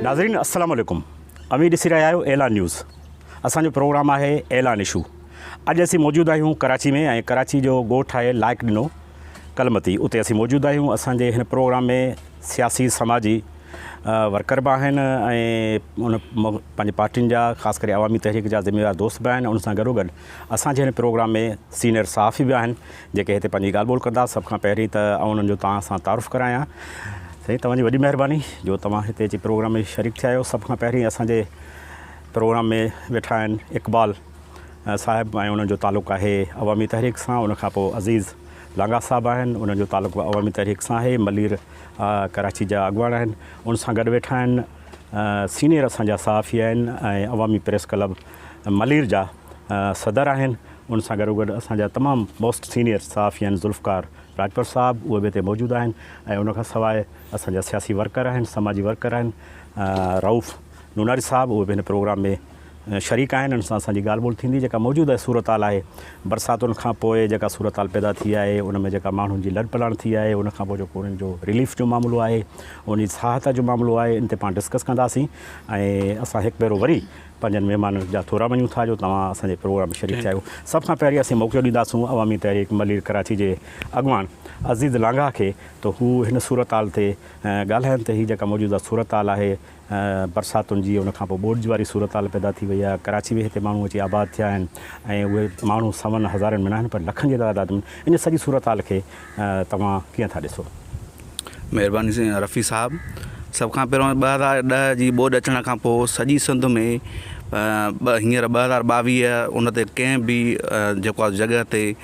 नाज़रीन अस्सलाम वालेकुम। अमी ॾिसी रहिया आहियो एलान न्यूज़। असांजो प्रोग्राम आहे एलान इशू। अॼु असीं मौजूदु आहियूं कराची में ऐं कराची जो ॻोठु आहे लाइक़ ॾिनो कलमती, उते असीं मौजूदु आहियूं। असांजे हिन प्रोग्राम में सियासी समाजी वर्कर बि आहिनि ऐं उन पंहिंजे पार्टियुनि जा ख़ासि करे अवामी तहरीक जा ज़िम्मेवार दोस्त बि आहिनि। उन सां गॾोगॾु असांजे हिन प्रोग्राम में सीनियर सहाफ़ी बि आहिनि जेके हिते पंहिंजी ॻाल्हि ॿोल कंदा। सभ खां पहिरीं त उन्हनि जो तव्हां सां तारुफ़ करायां। साईं, तव्हांजी वॾी महिरबानी जो तव्हां हिते अची प्रोग्राम में शरीक थिया आहियो। सभ खां पहिरीं असांजे प्रोग्राम में वेठा आहिनि इक़बाल साहिबु ऐं उन्हनि जो तालुक़ु आहे अवामी तहरीक सां। उनखां पोइ अज़ीज़ लांगा साहिबु आहिनि, उन्हनि जो तालुक़ु अवामी तहरीक सां आहे। मलीर कराची जा अॻुवान आहिनि। उन सां गॾु वेठा आहिनि सीनियर असांजा सहाफ़ी आहिनि ऐं अवामी प्रेस क्लब मलीर जा सदर आहिनि। उन सां गॾोगॾु असांजा तमामु मोस्ट सीनियर सहाफ़ी आहिनि ज़ुल्फ़कार राजपुर साहिबु, उहे बि हिते मौजूदु आहिनि। ऐं उनखां सवाइ असांजा सियासी वर्कर आहिनि, समाजी वर्कर आहिनि, रऊफ़ नूनारी साहिबु, उहे बि हिन प्रोग्राम में शरीक आहिनि। उन सां असांजी ॻाल्हि ॿोल थींदी। जेका मौजूदु आहे सूरत हाल आहे बरसातुनि खां पोइ जेका सूरत हाल पैदा थी आहे, उन में जेका माण्हुनि जी लड़ पलाण थी आहे, उनखां पोइ जेको उन्हनि जो रिलीफ जो मामिलो आहे, उन जी सहायता जो मामिलो आहे, इन ते पाण डिस्कस कंदासीं। ऐं असां हिकु भेरो वरी पंहिंजनि महिमाननि जा थोरा वञूं था जो तव्हां असांजे प्रोग्राम में शरीक थिया आहियो। सभ खां पहिरीं असीं मौक़ो ॾींदासूं अवामी तहरीक मलीर कराची जे अॻुवान अज़ीज़ लांगा खे, त हू हिन सूरत हाल ते ॻाल्हाइनि त हीअ जेका मौजूदा सूरत हाल आहे बरसातुनि जी, उनखां पोइ ॿोॾि वारी सूरत हाल पैदा थी वई आहे। कराची में हिते माण्हू अची आबाद थिया आहिनि ऐं उहे माण्हू सवनि हज़ारनि में न आहिनि पर लखनि जी तादाद में। इन सॼी सूरत हाल खे तव्हां कीअं था ॾिसो? महिरबानी साईं रफ़ी साहिबु। सभ खां पहिरियों 2010 जी ॿोॾि अचण खां पोइ सॼी सिंध में हींअर 2022 उन ते कंहिं बि जेको आहे जॻह ते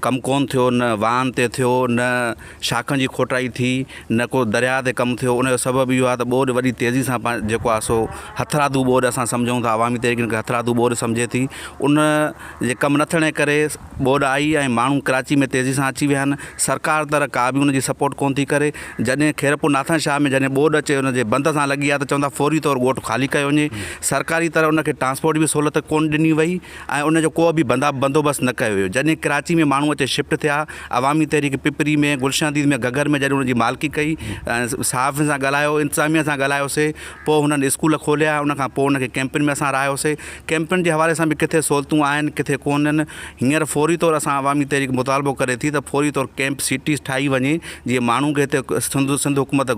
कमु कोन थियो, न वाहन ते थियो, न शाखनि जी खोटाई थी, न को दरिया ते कमु थियो। उनजो सबबु इहो आहे त ॿोॾि वॾी तेज़ी सां जेको आहे सो हथरादू ॿोॾि असां सम्झूं था, अवामी तहरीक खे हथरादू ॿोॾि सम्झे थी। उन जे कमु न थियण करे ॿोॾि आई ऐं माण्हू कराची में तेज़ी सां अची विया आहिनि। सरकार तरह का बि उनजी सपोर्ट कोन थी करे। जॾहिं खैरपुर नाथन शाह में जॾहिं ॿोॾि अचे उनजे बंद सां लॻी आहे त चवंदा फौरी तौरु ॻोठु ख़ाली कयो वञे। सरकारी तरह उनखे ट्रांसपोर्ट बि सहूलियत कोन ॾिनी वई ऐं उनजो को बि बंदोबस्तु न कयो वियो। जॾहिं कराची में माण्हू अचे शिफ्ट थिया, अवामी तहरीक पिपरी में, गुलशन में, घगर में जॾहिं उनजी मालिकी कई, सहाफ़ियुनि सां ॻाल्हायो, इंतज़ामिया सां ॻाल्हायोसीं, पोइ हुननि स्कूल खोलिया। उनखां पोइ उनखे कैंपनि में असां रहियोसीं। कैंपनि जे हवाले सां बि किथे सहूलियतूं आहिनि, किथे कोन्हनि। हींअर फौरी तौरु असां अवामी तहरीक मुतालबो करे थी त फौरी तौरु कैंप सिटीज़ ठाही वञे जीअं माण्हू खे हिते सिंध हुकूमत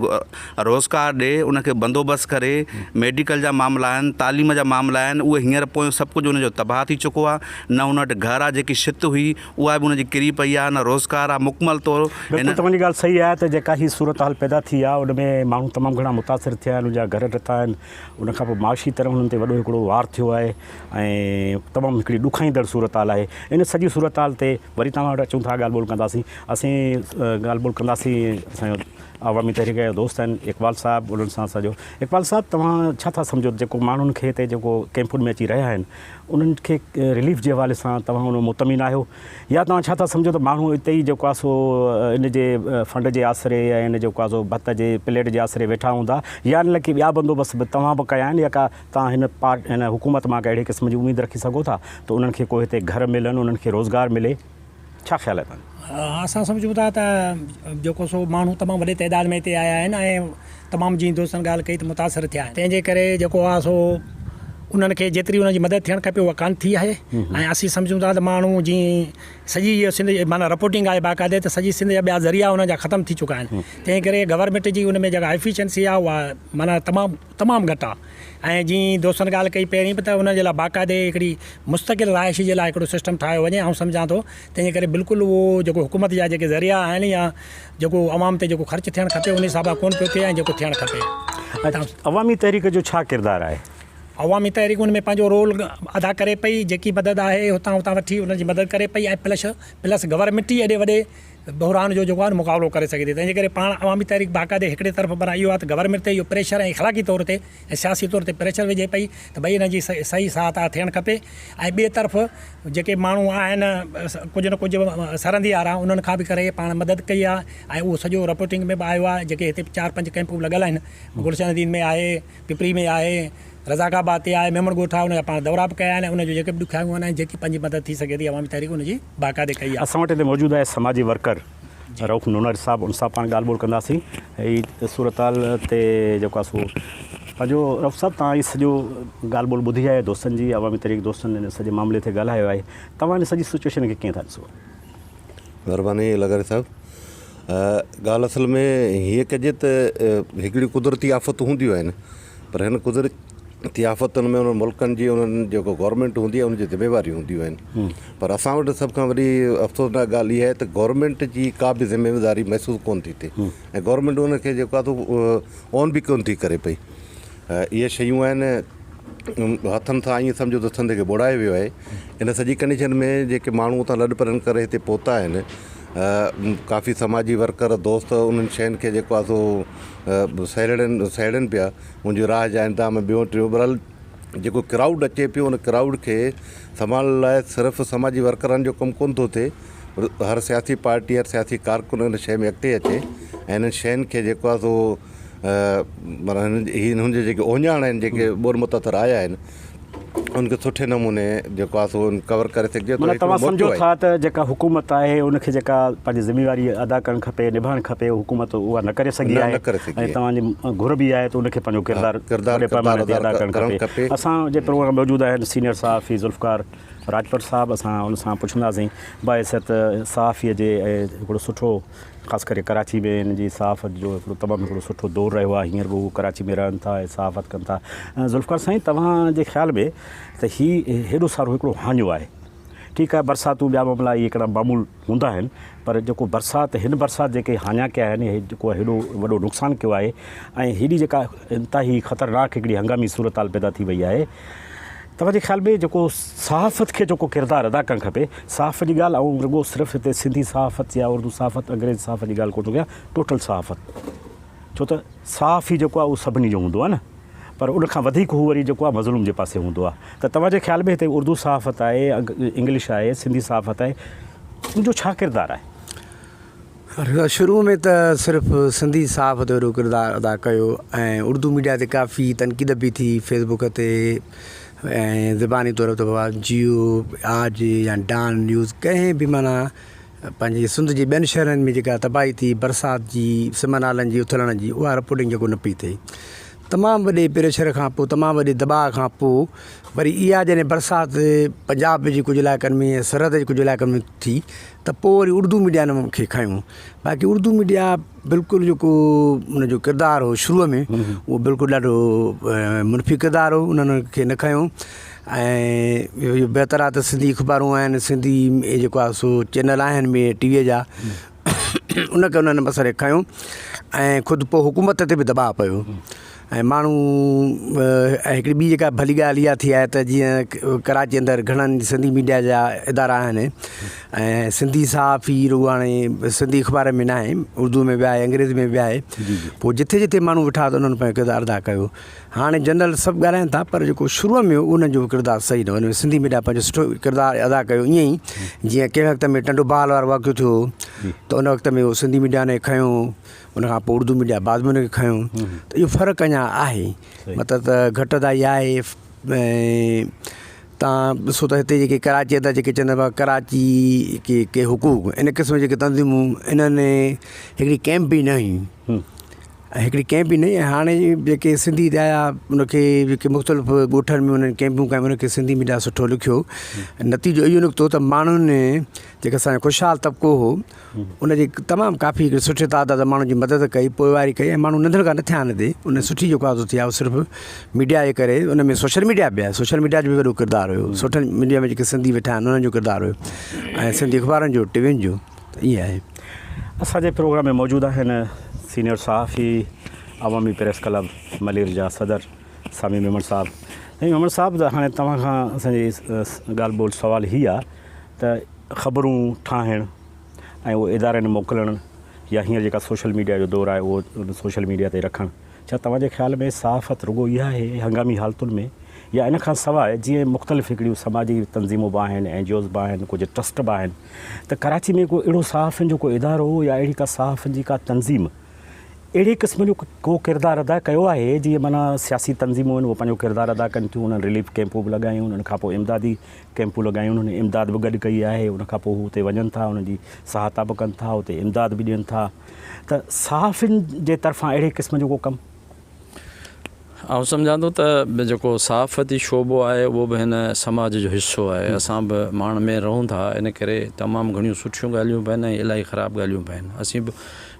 रोज़गार ॾिए, उनखे बंदोबस्तु करे। मेडिकल जा मामला आहिनि, तालीम जा मामला आहिनि, उहे हींअर पोइ सभु कुझु उनजो तबाह थी चुको आहे। न हुन वटि घर आहे, जेकी छित हुई उहा बि उनजी किरी पई आहे, न रोज़गार आहे मुकमल तौरु। तव्हांजी ॻाल्हि सही आहे त जेका हीअ सूरत हाल पैदा थी आहे उन में माण्हू तमामु घणा मुतासिर थिया आहिनि, उनजा घर ॾिठा आहिनि। उनखां पोइ माशी तरह हुननि ते वॾो हिकिड़ो वार थियो आहे ऐं तमामु हिकिड़ी ॾुखाईंदड़ सूरत हाल आहे। इन सॼी सूरत हाल ते वरी तव्हां वटि अचूं था, ॻाल्हि ॿोल कंदासीं। असीं ॻाल्हि ॿोल कंदासीं असांजो अवामी तहरीक जा दोस्त आहिनि इक़बाल साहिबु, उन्हनि सां सॼो। इक़बाल साहिबु, तव्हां छा था सम्झो जेको माण्हुनि खे हिते जेको कैंपुनि में अची रहिया आहिनि उन्हनि खे रिलीफ जे हवाले सां तव्हां उन मुतमिन आहियो, या तव्हां छा था सम्झो त माण्हू हिते ई जेको आहे सो इन जे फंड जे आसिरे या इन जेको आहे सो भत जे प्लेट जे आसिरे वेठा हूंदा, या इन की ॿिया बंदोबस्त बि तव्हां बि कया आहिनि, या का तव्हां हिन हुकूमत मां अहिड़े क़िस्म जी उमेदु रखी सघो था त उन्हनि खे को हिते घर मिलनि, उन्हनि खे रोज़गार मिले? छा ख़्यालु आहे तव्हां? असां सम्झूं था त जेको सो माण्हू तमामु वॾे तइदाद में हिते आया आहिनि ऐं तमामु जीअं दोस्तनि ॻाल्हि कई त मुतासिर थिया आहिनि। तंहिंजे करे जेको आहे सो उन्हनि खे जेतिरी उन्हनि जी मदद थियणु खपे उहा कान थी आहे। ऐं असीं सम्झूं था त माण्हू जीअं सॼी इहो सिंध माना रिपोर्टिंग आहे बाक़ाइदे त सॼी सिंध जा ॿिया ज़रिया उन जा ख़तमु थी चुका आहिनि। तंहिं करे गवर्नमेंट जी उन में जेका एफिशिएंसी आहे उहा माना तमामु घटि आहे। ऐं जीअं दोस्तनि ॻाल्हि कई पहिरीं बि त उन जे लाइ बाक़ाइदे हिकिड़ी मुस्तक़िल रहाइशी जे लाइ हिकिड़ो सिस्टम ठाहियो वञे, ऐं सम्झां थो। तंहिंजे करे बिल्कुलु उहो जेको हुकूमत जा जेके ज़रिया आहिनि या जेको अवाम ते जेको ख़र्चु थियणु खपे उन हिसाब सां कोन पियो थिए ऐं जेको थियणु खपे। अवामी तहरीक जो छा किरदारु आहे? अवामी तहरीक उन में पंहिंजो रोल अदा करे पई, जेकी मदद आहे हुतां वठी उनजी मदद करे पई ऐं प्लस गवर्नमेंट ई एॾे वॾे बहरान जो जेको आहे मुक़ाबिलो करे सघे थी। तंहिंजे करे पाण अवामी तहरीक बाक़ाइदे हिकिड़े तरफ़ पर इहो आहे त गवर्नमेंट ते इहो प्रेशर ऐं इख़लाक़ी तौर ते ऐं सियासी तौर ते प्रेशर विझे पई त भई हिनजी सही सहायता थियणु खपे। ऐं ॿिए तरफ़ जेके माण्हू आहिनि कुझु न कुझु सरहदी वारा उन्हनि खां बि करे पाण मदद कई आहे ऐं उहो सॼो रिपोर्टिंग में बि आयो आहे। जेके हिते 4-5 कैंपूं लॻल आहिनि, गुलशन में आहे, पिपरी में आहे, रज़ाकाबाद ते आहे, मेमण ॻोठ आहे, उनजा पाण दौरा बि कया आहिनि। उनजो जेके बि ॾुखियाऊं आहिनि जेकी पंहिंजी मदद थी सघे थी अवामी तहरीक उनजी बाक़ाइदे कई आहे। असां वटि हिते मौजूदु आहे समाजी वर्कर रऊफ़ नूनारी साहिबु, उन सां पाण ॻाल्हि ॿोल कंदासीं। हीअ सूरत हाल ते जेको आहे सो पंहिंजो रफ़ साहब तव्हां इहो सॼो ॻाल्हि ॿोल ॿुधी आहे दोस्तनि जी अवामी तहरीक दोस्तनि हिन सॼे मामले ते ॻाल्हायो आहे तव्हां हिन सॼी सिचुएशन खे कीअं था ॾिसो? महिरबानी लगारे साहब, ॻाल्हि असल में हीअं कजे त हिकिड़ी कुदरती आफ़तूं हूंदियूं आहिनि, पर हिन कुदरती आफ़तुनि में उन्हनि मुल्कनि जी उन्हनि जेको गवर्नमेंट हूंदी आहे उनजी ज़िम्मेवारियूं हूंदियूं आहिनि। पर असां वटि सभ खां वॾी अफ़सोसनाक ॻाल्हि इहा आहे त गवर्नमेंट जी का बि ज़िम्मेदारी महसूसु कोन थी थिए ऐं गवर्नमेंट उनखे जेको आहे ऑन बि कोन थी करे पई। इहे शयूं आहिनि हथनि सां ईअं सम्झो त धंधे खे बुड़ाए वियो आहे। इन सॼी कंडीशन में जेके माण्हू उतां लॾ परनि करे हिते पहुता आहिनि, काफ़ी समाजी वर्कर दोस्त उन्हनि शयुनि खे जेको आहे सो सहेड़नि पिया, मुंहिंजी राह जा इंतज़ाम ॿियो टियों। बहरहाल जेको क्राउड अचे पियो उन क्राउड खे संभालण लाइ सिर्फ़ु समाजी वर्करनि जो कमु कोन थो थिए, हर सियासी पार्टी हर सियासी कारकुन हिन शइ में अॻिते अचे ऐं हिननि शयुनि खे जेको आहे सो माना हिननि जे जेके ओञाण आहिनि, जेके ॿोर मुतासिर आया आहिनि, उनखे सुठे नमूने जेको आहे सो कवर करे सघिजे। तव्हां सम्झो था त जेका हुकूमत आहे उनखे जेका पंहिंजी ज़िम्मेवारी अदा करणु खपे, निभाइणु खपे, हुकूमत उहा न करे सघी आहे ऐं तव्हांजी घुर बि आहे त उनखे पंहिंजो किरदारु अदा करणु खपे। असांजे प्रोग्राम मौजूदु आहिनि सीनियर सहाफ़ी ज़ुल्फ़कार राजपत साहब। असां उन सां पुछंदासीं बाइसत सहाफ़ीअ जे हिकिड़ो सुठो ख़ासि करे कराची में हिन जी सहाफ़त जो हिकिड़ो तमामु हिकिड़ो सुठो दौरु रहियो आहे। हींअर बि उहो कराची में रहनि था ऐं सहाफ़त कनि था। ज़ुल्फ़कार साईं, तव्हांजे ख़्याल में त हीउ हेॾो सारो हिकिड़ो हाञो आहे, ठीकु आहे, बरसातूं ॿिया मामला इहे हिकिड़ा मामूल हूंदा आहिनि, पर जेको बरसाति हिन बरसाति जेके हाञा कया आहिनि हे जेको हेॾो वॾो नुक़सानु कयो आहे ऐं हेॾी जेका इंतिहाई ख़तरनाक हिकिड़ी हंगामी सूरत हाल पैदा थी वई आहे, तव्हांजे ख़्याल में जेको सहाफ़त खे जेको किरदारु अदा करणु खपे, सहाफ़त जी ॻाल्हि ऐं रुॻो सिर्फ़ु हिते सिंधी सहाफ़त या उर्दू सहाफ़त अंग्रेज़ी सहाफ़त जी ॻाल्हि कोन थो कयां, टोटल सहाफ़त, छो त सहाफ़ी जेको आहे उहो सभिनी जो हूंदो आहे न, पर उनखां वधीक हू वरी जेको आहे मज़लूम जे पासे हूंदो आहे। त तव्हांजे ख़्याल में हिते उर्दू सहाफ़त आहे, इंग्लिश आहे, सिंधी सहाफ़त आहे, उनजो छा किरदारु आहे? शुरू में त सिर्फ़ु सिंधी सहाफ़त जो किरदारु अदा कयो ऐं उर्दू मीडिया ते काफ़ी तनक़ीद बि थी, फेसबुक ते ऐं ज़बानी तौर ते जियो आज या डान न्यूज़ कंहिं बि माना पंहिंजे सिंध जे ॿियनि शहरनि में जेका तबाही थी बरसाति जी, सिमन नालनि जी उथलण जी, उहा रिपोर्टिंग जेको न पई थिए। तमामु वॾे प्रेशर खां पोइ, तमामु वॾे दबाव खां पोइ वरी इहा जॾहिं बरसाति पंजाब जे कुझु इलाइक़नि में ऐं सरहद जे कुझु इलाइक़नि में थी त पोइ वरी उर्दू मीडिया न खे खयूं। बाक़ी उर्दू मीडिया बिल्कुलु जेको उनजो किरदारु हो शुरूअ में उहो बिल्कुलु ॾाढो मुनफ़ी किरदारु हो, उन्हनि खे न खयूं। ऐं इहो बहितर आहे त सिंधी अख़बारूं आहिनि, सिंधी जेको आहे सो चैनल आहिनि में टीवीअ जा, उनखे उन्हनि बसरे खयूं ऐं ख़ुदि पोइ हुकूमत ते बि दबाव पियो ऐं माण्हू ऐं हिकिड़ी ॿी जेका भली ॻाल्हि इहा थी आहे त जीअं कराची अंदरि घणनि सिंधी मीडिया जा इदारा आहिनि ऐं सिंधी सहाफ़ी रुॻो हाणे सिंधी अख़बार में न आहे, उर्दू में बि आहे, अंग्रेज़ी में बि आहे, पोइ जिथे जिथे माण्हू वेठा त उन्हनि पंहिंजो किरदारु अदा कयो। हाणे जनरल सभु ॻाल्हाइनि था, पर जेको शुरूअ में उनजो किरदारु सही न हुन में सिंधी मीडिया पंहिंजो सुठो किरदारु अदा कयो। ईअं ई जीअं कंहिं वक़्त में टंडो बहाल वारो वाक़ियो थियो त उन वक़्त में उहो सिंधी मीडिया ने खयूं, उनखां पोइ उर्दू मीडिया बाद में उनखे खयूं। त इहो फ़र्क़ु अञा आहे, मतिलबु त घटिताई आहे। ऐं तव्हां ॾिसो त हिते जेके कराची अंदरि जेके चवंदा हुआ कराची के हुकूक, इन क़िस्म जी जेके तंज़ीमूं, इन्हनि हिकिड़ी कैंप बि न हुई ऐं हिकिड़ी कैंप बि न हुई। हाणे जेके सिंधी आया उनखे जेके मुख़्तलिफ़ ॻोठनि में उन्हनि कैंपूं कयूं, उनखे सिंधी मीडिया सुठो लिखियो। नतीजो इहो निकितो त माण्हुनि जेका असांजो ख़ुशहाल तबिको हो उनजे तमामु काफ़ी हिकिड़े सुठे तादाद माण्हुनि जी मदद कई, पोइवारी कई ऐं माण्हू नंढड़ खां न थिया न थिए। उन सुठी जेको आहे थिया उहो सिर्फ़ु मीडिया जे करे। उन में सोशल मीडिया बि आहे, सोशल मीडिया जो बि वॾो किरदारु हुयो। सोशल मीडिया में जेके सिंधी वेठा आहिनि उन्हनि जो किरदारु हुयो ऐं सिंधी अख़बारनि जो, टीवियुनि जो। त ईअं आहे। असांजे प्रोग्राम में मौजूदु आहिनि सीनियर सहाफ़ी अवामी प्रेस क्लब मलेर जा सदर सामी मेमण साहब। ऐं मेमण साहब, हाणे तव्हां खां असांजी ॻाल्हि ॿोल सुवालु हीअ आहे त ख़बरूं ठाहिणु ऐं उहो इदारनि मोकिलणु या हींअर जेका सोशल मीडिया जो दौरु आहे उहो सोशल मीडिया ते रखणु, छा तव्हांजे ख़्याल में सहाफ़त रुॻो इहा आहे हंगामी हालतुनि में, या इन खां सवाइ जीअं मुख़्तलिफ़ हिकिड़ियूं समाजी तंज़ीमूं बि आहिनि, एनजीओज़ बि आहिनि, कुझु ट्रस्ट बि आहिनि, त कराची में को अहिड़ो सहाफ़ियुनि जो को इदारो या अहिड़ी का सहाफ़ियुनि जी का तंज़ीम अहिड़े क़िस्म जो को किरदारु अदा कयो आहे जीअं माना सियासी तंज़ीमूं आहिनि उहो पंहिंजो किरदारु अदा कनि थियूं, उन्हनि रिलीफ कैंपूं बि लॻायूं, उन्हनि खां पोइ इमदादी कैंपूं लॻायूं, उन्हनि इमदाद बि गॾु कई आहे, उनखां पोइ हू हुते वञनि था, उन्हनि जी सहायता बि कनि था, हुते इमदाद बि ॾियनि था। त सहाफ़ियुनि जे तरफ़ां अहिड़े क़िस्म जो को कमु? ऐं सम्झां थो त जेको सहाफ़ती शोबो आहे उहो बि हिन समाज जो हिसो आहे। असां बि माण्हुनि में रहूं था, इन करे तमामु घणियूं सुठियूं ॻाल्हियूं बि आहिनि ऐं इलाही ख़राबु ॻाल्हियूं बि आहिनि। असीं बि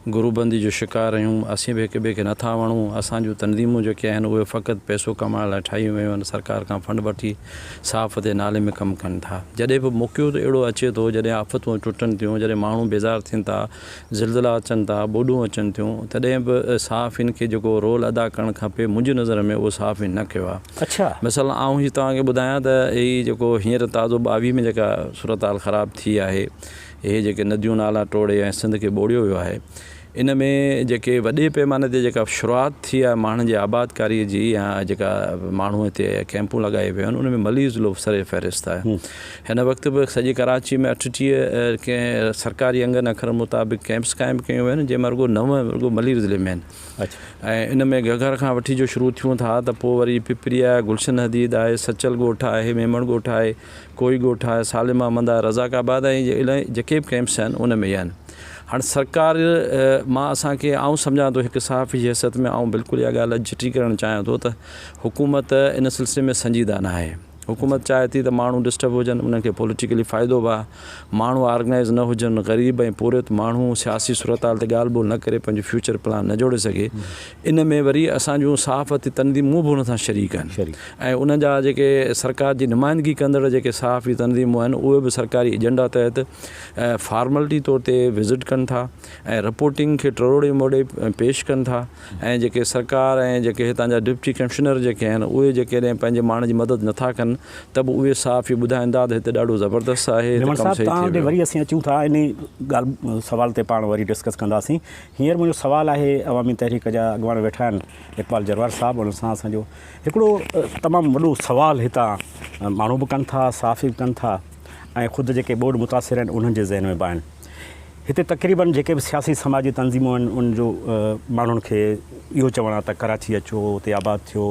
गुरूबंदी जो शिकार आहियूं, असीं बि हिक ॿिए खे नथा वणूं। असांजूं तंज़ीमूं जेके आहिनि उहे फ़क़ति पैसो कमाइण लाइ ठाहियूं वियूं आहिनि, सरकार खां फंड वठी साफ़ ते नाले में कमु कनि था। जॾहिं बि मौक़ो अहिड़ो अचे थो, जॾहिं आफ़तूं टुटनि थियूं, जॾहिं माण्हू बेज़ार थियनि था, ज़िलज़िला अचनि था, ॿोॾूं अचनि थियूं, तॾहिं बि साफ़ इन खे जेको रोल अदा करणु खपे, मुंहिंजी नज़र में उहो साफ़ न कयो आहे। अच्छा, मिसाल आऊं ही तव्हांखे ॿुधायां त हीअ जेको हींअर ताज़ो 22 में जेका सूरत हाल ख़राबु थी आहे, इहे जेके नदियूं नाला टोड़े ऐं सिंध खे ॿोड़ियो वियो आहे, इन में जेके वॾे पैमाने ते जेका शुरूआति थी आहे माण्हुनि जी आबादकारीअ जी, या जेका माण्हू हिते कैंपूं लॻाए विया आहिनि, उन में मली ज़िलो सरे फ़हिरिस्त आहे। हिन वक़्तु बि सॼी कराची में 38 कंहिं सरकारी अंगनि अखर मुताबिक़ कैंप्स क़ाइमु कयूं आहिनि, जंहिंमें रुॻो मली ज़िले में आहिनि। ऐं इन में घघर खां वठी जो शुरू थियूं था, त पोइ वरी पिपरी आहे, गुलशन हदीद आहे, सचल ॻोठ आहे, मेमण ॻोठ आहे, कोई ॻोठ आहे, सालिमा मंद आहे, रज़ाकाबाद ऐं इलाही जेके बि कैंप्स आहिनि उन में ई आहिनि। हाणे सरकार मां असांखे आऊं सम्झां थो हिकु सहाफ़ी जी हैसियत में, आऊं बिल्कुलु इहा ॻाल्हि चिटी करणु चाहियां थो त हुकूमत इन सिलसिले में संजीदा न आहे। हुकूमत चाहे थी त माण्हू डिस्टर्ब हुजनि, उन्हनि खे पॉलिटिकली फ़ाइदो बि आहे, माण्हू ऑर्गनाइज़ न हुजनि, ग़रीब ऐं पूरित माण्हू सियासी सूरत हाल ते ॻाल्हि ॿोल न करे पंहिंजो फ्यूचर प्लान न जोड़े सघे। इन में वरी असांजूं सहाफ़ती तंज़ीमूं बि हुन सां शरीक आहिनि, ऐं उन जा जेके सरकार जी नुमाइंदगी कंदड़ जेके सहाफ़ी तंज़ीमूं आहिनि, उहे बि सरकारी एजेंडा तहत फॉर्मलिटी तौर ते विज़िट कनि था ऐं रिपोर्टिंग खे टरोड़े मोड़े पेश कनि था। ऐं जेके सरकार ऐं जेके हितां जा डिप्टी कमिश्नर जेके आहिनि, उहे जेकॾहिं पंहिंजे माण्हुनि जी मदद नथा कनि त बि उहे साफ़ ई ॿुधाईंदा त हिते ॾाढो ज़बरदस्तु आहे। तव्हां वरी असीं अचूं था इन ॻाल्हि सवाल ते पाण वरी डिस्कस कंदासीं। हींअर मुंहिंजो सुवालु आहे अवामी तहरीक जा अॻवान वेठा आहिनि इक़बाल जरवार साहिबु, उन सां असांजो हिकिड़ो तमामु वॾो सुवालु हितां माण्हू बि कनि था, सहाफ़ी बि कनि था, ऐं ख़ुदि जेके बोर्ड मुतासिर आहिनि उन्हनि जे ज़हन में बि आहिनि। हिते तक़रीबन जेके बि सियासी समाजी तंज़ीमूं आहिनि, उनजो माण्हुनि खे इहो चवणु आहे त कराची अचो, उते आबाद थियो,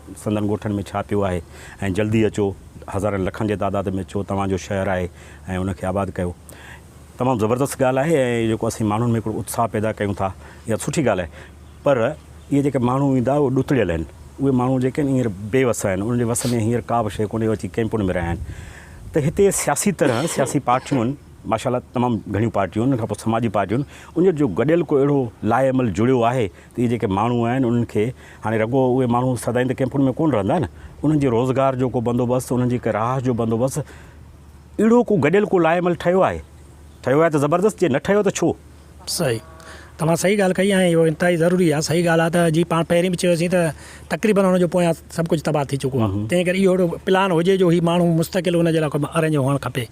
संदन ॻोठनि में छा पियो आहे, ऐं जल्दी अचो, हज़ारनि लखनि जे तादाद में अचो, तव्हांजो शहरु आहे ऐं उनखे आबाद कयो। तमामु ज़बरदस्त ॻाल्हि आहे, ऐं जेको असीं माण्हुनि में हिकिड़ो उत्साह पैदा कयूं था, इहा सुठी ॻाल्हि आहे। पर इहे जेके माण्हू ईंदा उहे ॾुतड़ियल आहिनि, उहे माण्हू जेके आहिनि हींअर बेवस आहिनि, उनजे वस में हींअर का बि शइ कोन्हे, अची कैंपुनि में रहिया आहिनि। त हिते सियासी तरह सियासी पार्टियूं आहिनि, माशाल्लाह तमामु घणियूं पार्टियूं आहिनि, उन खां पोइ समाजी पार्टियूं आहिनि, उन जो गॾियल को अहिड़ो लाहे अमल जुड़ियो आहे त इहे जेके माण्हू आहिनि उन्हनि खे हाणे रुॻो उहे माण्हू सदाईं त कैंपुनि में कोन रहंदा आहिनि, उन्हनि जे रोज़गार जो को बंदोबस्तु, उन्हनि जी हिकु राह जो बंदोबस्तु, अहिड़ो को गॾियल को लाहे अमल ठहियो आहे त ज़बरदस्त, जे न ठहियो त छो? सही, तव्हां सही ॻाल्हि कई आहे, इहो इंतिहाई ज़रूरी आहे। सही ॻाल्हि आहे त जीअं पाण पहिरीं बि चयोसीं त तक़रीबन हुनजो पोयां सभु कुझु तबाह थी चुको आहे। तंहिं करे इहो प्लान हुजे जो ही माण्हू मुस्तक़िल हुन जे लाइ अरेंज हुअणु खपे।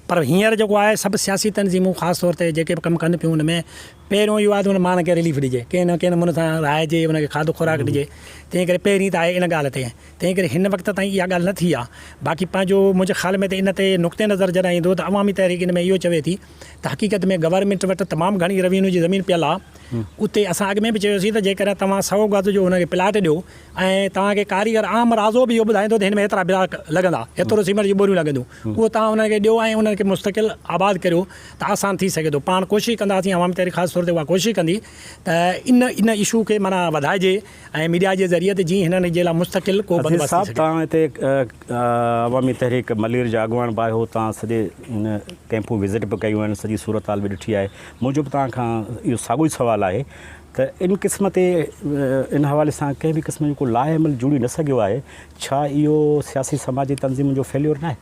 पर हींअर जेको आहे सभु सियासी तंज़ीमूं ख़ासि तौर ते जेके बि कमु कनि पियूं, हुन में पहिरियों इहो आहे त हुन माण्हू खे रिलीफ ॾिजे, कंहिं न कंहिं नमूने सां राइजे, हुनखे खाधो खुराक ॾिजे। तंहिं करे पहिरीं त आहे इन ॻाल्हि ते, तंहिं करे हिन वक़्त ताईं इहा ॻाल्हि न थी आहे। बाक़ी पंहिंजो मुंहिंजे ख़्याल में त इन ते नुक़्ते नज़र जॾहिं ईंदो त अवामी तहरीक इन में इहो चवे थी त हक़ीक़त में गवर्नमेंट वटि तमामु घणी रेवेन्यू जी ज़मीन पियल आहे। उते असां अॻु में बि चयोसीं त जेकॾहिं तव्हां 100 गज़ जो हुनखे प्लाट ॾियो ऐं तव्हांखे कारीगर आम राज़ो बि इहो ॿुधाईंदो त हिन में एतिरा ब्लाक लॻंदा, एतिरो सीमेंट जी बोरियूं लॻंदियूं, उहो तव्हां हुनखे ॾियो ऐं हुनखे मुस्तक़िल आबाद करियो त आसानु थी सघे थो। पाण कोशिशि कंदासीं, अवामी तहरीक ख़ासि तौर ते उहा कोशिशि कंदी त इन इशू खे माना वधाइजे ऐं मीडिया जे ज़रिए ते जीअं हिननि जे लाइ मुस्तक़िल को बंदोबस्तु थी सघे। तव्हां हिते अवामी तहरीक मलीर जा अॻवान बि आहियो, तव्हां सॼे हिन कैंपूं विज़िट बि कयूं आहिनि, सॼी सूरत हाल बि ॾिठी आहे। मुंहिंजो बि तव्हां खां इहो साॻियो ई सुवालु आहे त इन क़िस्म ते इन हवाले सां कंहिं बि क़िस्म जो को लाहे अमल जुड़ी न सघियो आहे, छा इहो सियासी समाजी तंज़ीमुनि जो फेल्योर न आहे?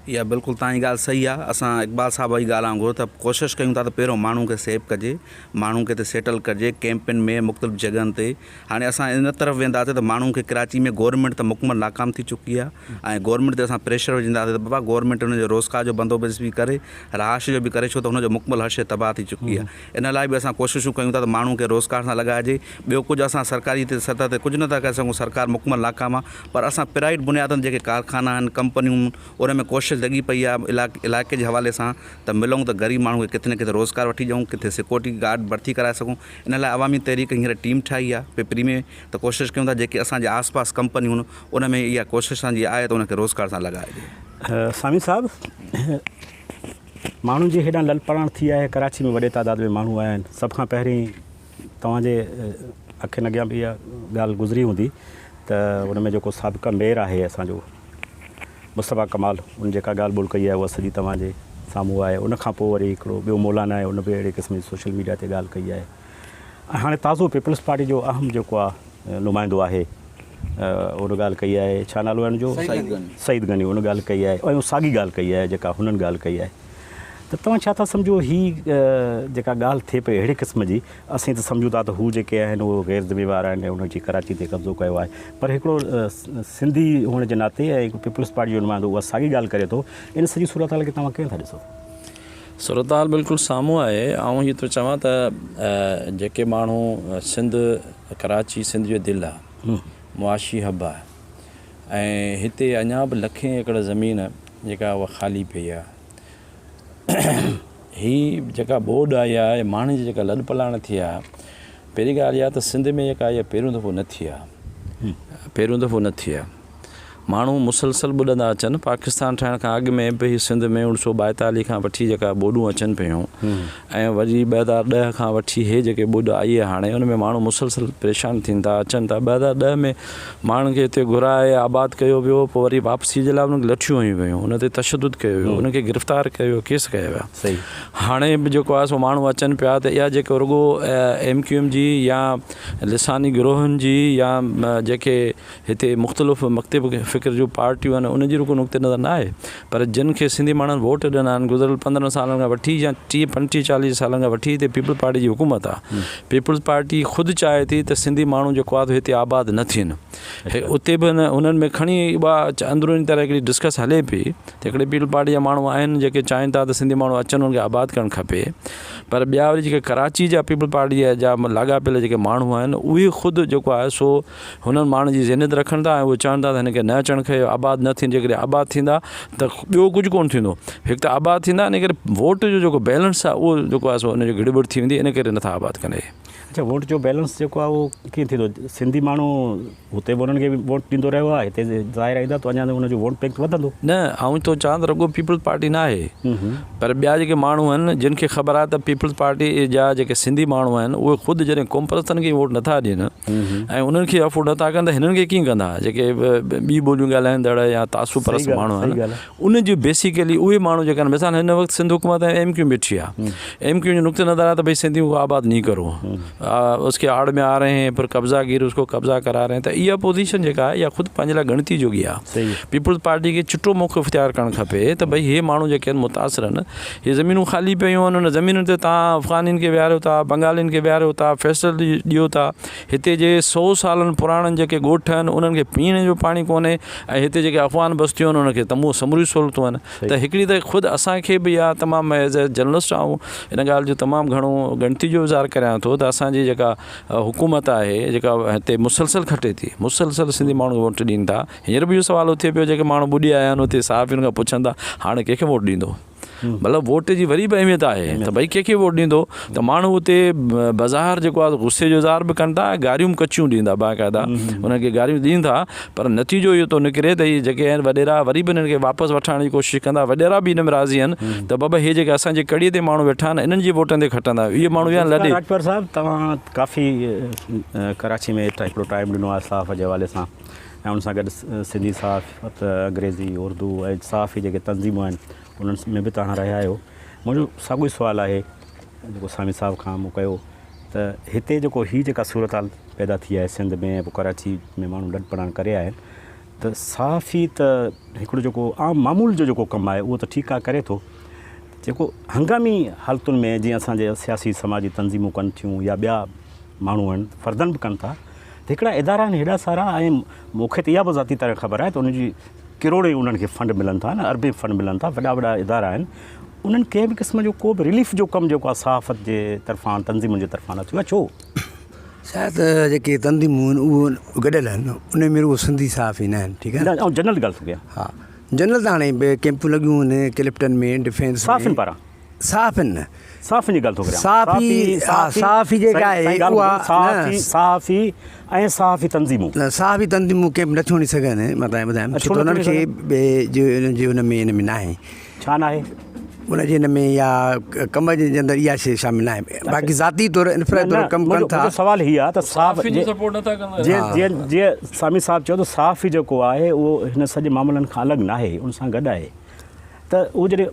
इहा बिल्कुलु तव्हांजी ॻाल्हि सही आहे। असां इक़बाल साहिब जी ॻाल्हि वांगुरु त कोशिशि कयूं था त पहिरियों माण्हू खे सेव कजे, माण्हू खे त सेटल कजे कैंपिन में मुख़्तलिफ़ जॻहनि ते। हाणे असां इन तरफ़ वेंदासीं त माण्हू खे कराची में गवर्नमेंट त मुकमल नाकाम थी चुकी आहे, ऐं गवर्नमेंट ते असां प्रेशर विझंदासीं त बाबा गवर्नमेंट हुनजो रोज़गार जो बंदोबस्तु बि करे, रहाश जो बि करे, छो त हुनजो मुकमल हर शइ तबाह थी चुकी आहे। इन लाइ बि असां कोशिशूं कयूं था त माण्हू खे रोज़गार सां लॻाइजे। ॿियो कुझु असां सरकारी सतह ते कुझु नथा करे सघूं, सरकार मुकमल नाकाम आहे, पर असां प्राइवेट बुनियादनि जेके कारखाना आहिनि, कंपनियूं, उन में कोशिशि लॻी पई आहे इलाइक़े जे हवाले सां त मिलूं त ग़रीब माण्हू खे किथे न किथे रोज़गार वठी ॾियूं, किथे सिक्योरिटी गार्ड भर्ती कराए सघूं। इन लाइ अवामी तहरीक हींअर टीम ठाही आहे पिपरी में, त कोशिशि कयूं था जेके असांजे आसपास कंपनियूं आहिनि उन में इहा कोशिशि असांजी आहे त उनखे रोज़गार सां लॻाइजे। सामी साहिबु, माण्हुनि जी हेॾां ललपड़ाण थी आहे, कराची में वॾे तादाद में माण्हू आया आहिनि। सभ खां पहिरीं तव्हांजे अखियुनि अॻियां बि इहा ॻाल्हि गुज़री हूंदी त उन में जेको साबिक़ा मेयर आहे असांजो मुस्तफ़ा कमाल, उन जेका ॻाल्हि ॿोल कई आहे उहा सॼी तव्हांजे साम्हूं आहे। उन खां पोइ वरी हिकिड़ो ॿियो मौलाना आहे, उन बि अहिड़े क़िस्म जी सोशल मीडिया ते ॻाल्हि कई आहे। ऐं हाणे ताज़ो पीपल्स पार्टी जो अहम जेको आहे नुमाइंदो आहे उन ॻाल्हि कई आहे, छा नालो आहे हुनजो, सईद गनी, उन ॻाल्हि कई आहे ऐं साॻी ॻाल्हि कई आहे जेका हुननि ॻाल्हि कई आहे। त तव्हां छा था सम्झो ही जेका ॻाल्हि थिए पई अहिड़े क़िस्म जी, असीं त सम्झूं था त हू जेके आहिनि उहे गैर ज़िम्मेवार आहिनि ऐं उनजी कराची ते कब्ज़ो कयो आहे, पर हिकिड़ो सिंधी हुअण जे नाते ऐं हिकु पीपल्स पार्टी जो नुमाइंदो उहा साॻी ॻाल्हि करे थो। इन सॼी सूरत हाल खे तव्हां कीअं था ॾिसो? सूरत हाल बिल्कुलु साम्हूं आहे। ऐं हीअ थो चवां त जेके माण्हू सिंध, कराची सिंध जो दिलि आहे, मुआशी हब आहे, ऐं हिते अञा बि लखें एकड़ ज़मीन जेका उहा ख़ाली पई आहे। ही जेका बोर्ड आई आहे, माण्हुनि जी जेका लॾ पलाण थी आहे, पहिरीं ॻाल्हि इहा त सिंध में जेका इहा पहिरियों दफ़ो न थी आहे, पहिरियों दफ़ो न थी आहे। माण्हू मुसलसल ॿुॾंदा अचनि, पाकिस्तान ठहण खां अॻु में बि सिंध में 1942 खां वठी जेका बोडूं अचनि पियूं, ऐं वरी 2010 खां वठी हे जेके बोड आई आहे हाणे, उन में माण्हू मुसलसल परेशान थियनि था, अचनि था। 2010 में माण्हुनि खे हिते घुराए आबाद कयो वियो, पोइ वरी वापसी जे लाइ उन्हनि खे लठियूं हयूं वियूं, उन ते तशदुद कयो वियो, उनखे गिरफ़्तार कयो वियो, केस कयो वियो। सही। हाणे बि जेको आहे सो माण्हू अचनि पिया त इहा जेको रुगो MQM जी या लिसानी गिरोहनि जी या जेके हिते मुख़्तलिफ़ मकतब फ़िक्र जूं पार्टियूं आहिनि उनजी रुगो नुक़्ते नज़र न आहे, पर जिन खे सिंधी माण्हुनि वोट ॾिना आहिनि गुज़िरियल 15 सालनि खां वठी या 30-35-40 सालनि खां वठी हिते पीपल्स पार्टी जी हुकूमत आहे। पीपल्स पार्टी ख़ुदि चाहे थी त सिंधी माण्हू जेको आहे हिते आबाद न थियनि। उते बि उन्हनि में खणी उहा अंदरूनी तरह हिकिड़ी डिस्कस हले पई त हिकिड़े पीपल्स पार्टी जा माण्हू आहिनि जेके चाहिनि था त सिंधी माण्हू अचनि, उनखे आबाद करणु खपे, पर ॿिया वरी जेके कराची जा पीपल्स पार्टी जा लाॻापियल जेके माण्हू आहिनि उहे ख़ुदि जेको आहे सो हुननि माण्हुनि जी ज़हनियत रखनि था ऐं उहे चवनि था त हिनखे न अचणु खपे, आबाद न थींदी। जेकॾहिं आबाद थींदा त ॿियो कुझु कोन्ह थींदो, हिकु त आबाद थींदा, इन करे वोट जो जेको बैलेंस आहे उहो जेको आहे सो उनजो गड़बड़ थी वेंदी, इन करे नथा आबाद कनि। अच्छा, वोट जो बैलेंस जेको आहे उहो कीअं थींदो? सिंधी माण्हू हुते बि उन्हनि खे बि वोट ॾींदो रहियो आहे, हिते ज़ाहिर ईंदा त अञा हुनजो वोट बैंक वधंदो न। ऐं तो चवां त रुगो पीपल्स पार्टी न आहे, पर ॿिया जेके माण्हू आहिनि जिन खे ख़बर आहे त पीपल्स पार्टी जा जेके सिंधी माण्हू आहिनि उहे ख़ुदि जॾहिं कॉम्परस्तनि खे वोट नथा ॾियनि ऐं उन्हनि खे अफोर्ड नथा कनि त हिननि खे कीअं कंदा? जेके ॿी ॿोलियूं ॻाल्हाईंदड़ या तासु परस्त माण्हू आहिनि उनजी बेसिकली उहे माण्हू जेके आहिनि, मिसाल हिन वक़्तु सिंध हुकूमत MQM वेठी आहे, MQM जो नुक़्ते नज़र आहे त भई सिंधियों को आबाद नहीं करो, उसके आड़ में आ रहे हैं, पर कब्ज़ागिर उसको कब्ज़ा करा रहे हैं, त इहा पोजीशन जेका आहे इहा ख़ुदि पंहिंजे लाइ गणती जोगी आहे। पीपल्स पार्टी खे चिटो मौक़ो इख़्तियार करणु खपे त भई हे माण्हू जेके आहिनि मुतासिर आहिनि, हे ज़मीनूं ख़ाली पियूं आहिनि, उन ज़मीनुनि ते तव्हां अफ़गानियुनि खे विहारियो था, बंगालियुनि खे विहारियो था, फैसिलिटी ॾियो था। हिते जे 100 सालनि पुराणनि जेके ॻोठ आहिनि उन्हनि खे पीअण जो पाणी कोन्हे, ऐं हिते जेके अफ़गान बस्तियूं आहिनि उनखे तमामु समूरी सहूलियतूं आहिनि। त हिकिड़ी त ख़ुदि असांखे बि इहा तमामु एज़ ए जर्नलिस्ट आऊं इन ॻाल्हि जो तमामु घणो गणती जो इज़हार करियां थो त असांजी जेका हुकूमत आहे जेका हिते मुसलसल खटे थी, मुसलसल सिंधी माण्हू वोट ॾींदा था। हींअर बि इहो सुवाल उथे पियो, जेके माण्हू ॿुॾी आया आहिनि उते सहाफ़ियुनि खां पुछनि था हाणे कंहिंखे वोट ॾींदो? मतिलबु वोट जी वरी बि अहमियत आहे त भई कंहिंखे वोट ॾींदो, त माण्हू उते बाज़ारि जेको आहे गुस्से जो इज़हार बि कनि था, गारियूं कचियूं ॾींदा, बाक़ाइदा उनखे गारियूं ॾींदा, पर नतीजो इहो थो निकिरे त इहे जेके आहिनि वॾेरा वरी बि हिननि खे वापसि वठण जी कोशिशि कंदा। वॾेरा बि हिन में राज़ी आहिनि त बाबा हे जेके असांजे कड़ीअ ते माण्हू वेठा आहिनि इन्हनि जी वोटनि ते खटंदा। इहे माण्हू या लॾे। राजपाल साहब, तव्हां काफ़ी कराची में हिकिड़ो टाइम ॾिनो आहे साफ़ जे हवाले सां, ऐं उन सां गॾु सिंधी साफ़, अंग्रेज़ी, उर्दू ऐं साफ़ जेके तंज़ीमूं आहिनि उन्हनि में बि तव्हां रहिया आहियो। मुंहिंजो साॻियो ई सुवालु आहे जेको सामी साहिब खां मूं कयो त हिते जेको हीअ जेका सूरत हाल पैदा थी आहे सिंध में, पोइ कराची में माण्हू लॾ पढ़ण करे आया आहिनि, त साफ़ ई त हिकिड़ो जेको आम मामूल जो जेको कमु आहे उहो त ठीकु आहे करे थो, जेको हंगामी हालतुनि में जीअं असांजे सियासी समाजी तंज़ीमूं कनि थियूं या ॿिया माण्हू आहिनि फर्दन बि कनि था, त हिकिड़ा इदारा आहिनि हेॾा सारा, ऐं मूंखे त इहा बि ज़ाती तरह ख़बर आहे त उनजी किरोड़े उन्हनि खे फंड मिलनि था, न अरबी फंड मिलनि था, वॾा वॾा इदारा आहिनि, उन्हनि कंहिं बि क़िस्म जो को बि रिलीफ जो कमु जेको आहे सहाफ़त जे तरफ़ां तंज़ीमुनि जे तरफ़ां न थियो आहे। छो? शायदि जेके तंज़ीमूं आहिनि उहे गॾियल आहिनि, उन में रुगो सिंधी साफ़ ई न आहिनि। ठीकु आहे, ऐं जनरल ॻाल्हि थो कयां। हा, जनरल त हाणे कैंपूं लॻियूं आहिनि क्लिफ्टन में, डिफेंस साफ़िन पारां साफ़ आहिनि, साफ़िन जी ॻाल्हि थो कयां। साफ़ी जेका आहे उहा साफ़ी ऐं साफ़ी तंज़ीमूं, साफ़ी तंज़ीमूं कंहिं बि नथियूं हणी सघनि, मां तव्हांखे ॿुधायां, छो त उन्हनि खे हुन में न आहे। छा न आहे? उनजे हिन में या कम जे अंदरि इहा शइ शामिल न आहे बाक़ी ज़ाती तौरु इंफ्रास्ट्रक्चर तौरु कमु कनि था। सवाल हीअ आहे त साफ़ सपोर्ट नथा कंदा जीअं सामी साहिबु चयो त साफ़ ई जेको आहे उहो हिन सॼे मामलनि खां अलॻि न आहे, उन सां गॾु आहे त उहो जॾहिं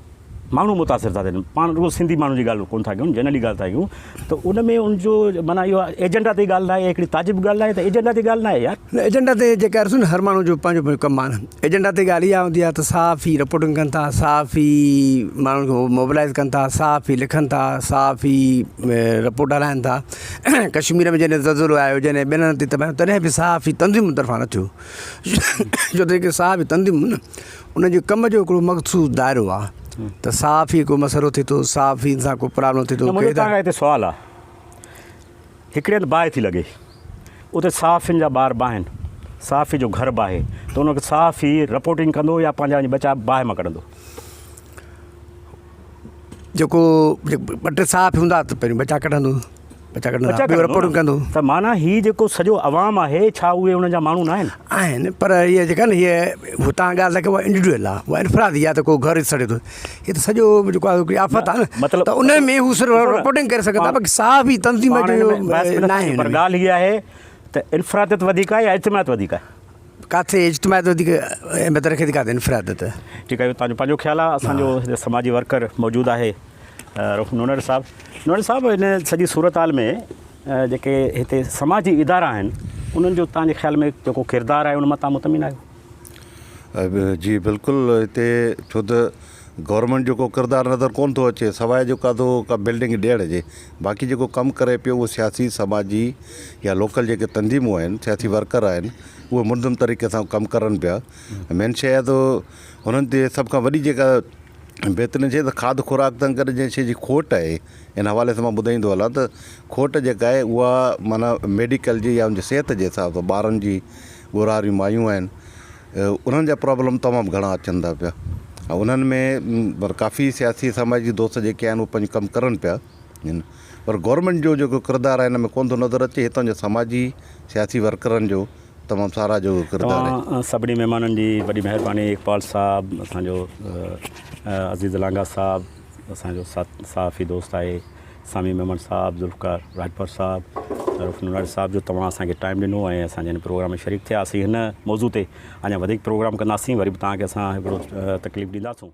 माण्हू मुतासिर था थियनि, पाण रुॻो सिंधी माण्हू जी ॻाल्हि कोन था कयूं, जनरली ॻाल्हि था कयूं, त उन में उनजो माना इहो एजेंडा ते ॻाल्हि न आहे, हिकिड़ी ताजिब ॻाल्हि आहे त एजेंडा ते ॻाल्हि न आहे यार। न एजेंडा ते जेका ॾिसो न हर माण्हू जो पंहिंजो पंहिंजो कमु आहे न। एजेंडा ते ॻाल्हि इहा हूंदी आहे त साफ़ ई रिपोर्टिंग कनि था, साफ़ ई माण्हुनि खे मोबिलाइज़ कनि था, साफ़ ई लिखनि था, साफ़ ई रिपोर्ट हलाइनि था। कश्मीर में जॾहिं ज़लज़लो आयो, जॾहिं ॿियनि हंधि ते तबाही, तॾहिं बि साफ़ ई तंज़ीम तरफ़ां न थियो छो त जेके साफ़ ई तंज़ीम न उनजे कम जो हिकिड़ो मख़सूस दाइरो आहे त साफ़ ई को मसइलो थिए थो, साफ़ ई सां को प्रॉब्लम थिए थो। मुंहिंजो तव्हांखां हिते सुवालु आहे, हिकिड़े हंधि बाहि थी लॻे, उते साफ़ियुनि जा ॿार बाहिनि, साफ़ी जो घर बाहे त उनखे साफ़ ई रिपोर्टिंग कंदो या पंहिंजा बचा बाहि मां कढंदो? जेको ॿ टे साफ़ हूंदा त पहिरियों बचा कढंदो, बचा कढंदा, ॿियो रिपोर्टिंग कंदो। त माना हीअ जेको सॼो अवाम आहे, छा उहे उन जा माण्हू न आहिनि? आहिनि, पर इहा जेका न हीअ तव्हां ॻाल्हि था कयो उहा इंडिविजुअल आहे, उहा इनफरादी आहे त को घर सड़े थो, हीअ त सॼो जेको आहे हिकिड़ी आफ़त आहे न, मतिलबु त उन में हू सिर्फ़ु रिपोर्टिंग करे सघंदा, बाक़ी साफ़ ई तंज़ीम जो न आहे। पर ॻाल्हि हीअ आहे त इनफरादियत वधीक आहे या इज्तिमायत वधीक आहे? किथे इज्तिमायत वधीक अहमियत रखे थी, किथे इनफरादियत। ठीकु आहे, तव्हांजो पंहिंजो ख़्यालु आहे। असांजो हिते समाजी वर्कर मौजूदु आहे नूनर साहिबु। नूनर साहिबु, हिन सॼी सूरत हाल में जेके हिते समाजी इदारा आहिनि उन्हनि जो तव्हांजे ख़्याल में जेको किरदारु आहे उन मां तव्हां मुतमिन आहियो? जी बिल्कुलु, हिते छो त गवर्नमेंट जेको किरदारु नज़र कोन थो अचे, सवाइ जेका थो का बिल्डिंग ॾियण जे, बाक़ी जेको कमु करे पियो उहो सियासी समाजी या लोकल जेके तंज़ीमूं आहिनि, सियासी वर्कर आहिनि, उहे मुंज़म तरीक़े सां कमु करनि पिया। मेन शइ आहे त हुननि ते सभ खां वॾी जेका बहितरीन शइ त खाद खुराक तंग करे जंहिं शइ जी खोट आहे, इन हवाले सां मां ॿुधाईंदो हलां त खोट जेका आहे उहा माना मेडिकल जी या उनजी सिहत जे हिसाब सां ॿारनि जी ॻोरारियूं मायूं आहिनि, उन्हनि जा प्रॉब्लम तमामु घणा अचनि था पिया। ऐं उन्हनि में काफ़ी सियासी समाजी दोस्त जेके आहिनि उहे पंहिंजो कमु करनि पिया, पर गवर्नमेंट जो जेको किरदारु आहे हिन में कोन थो नज़र अचे। हितां जो समाजी सियासी वर्करनि जो तमामु सारा जो किरदारु आहे। सभिनी महिमाननि जी वॾी महिरबानी। इकबाल साहिबु, असांजो अज़ीज़ लांगा साहिबु, असांजो साफ़ी दोस्त आहे, सामी मेमन साहिबु, ज़ुल्फ़कार राजपर साहिबु, नूनर साहिबु, जो तव्हां असांखे टाइम ॾिनो ऐं असांजे हिन प्रोग्राम में शरीक थिया। असीं हिन मौज़ू ते अञा वधीक प्रोग्राम कंदासीं, वरी बि तव्हांखे असां हिकिड़ो तकलीफ़ ॾींदासूं।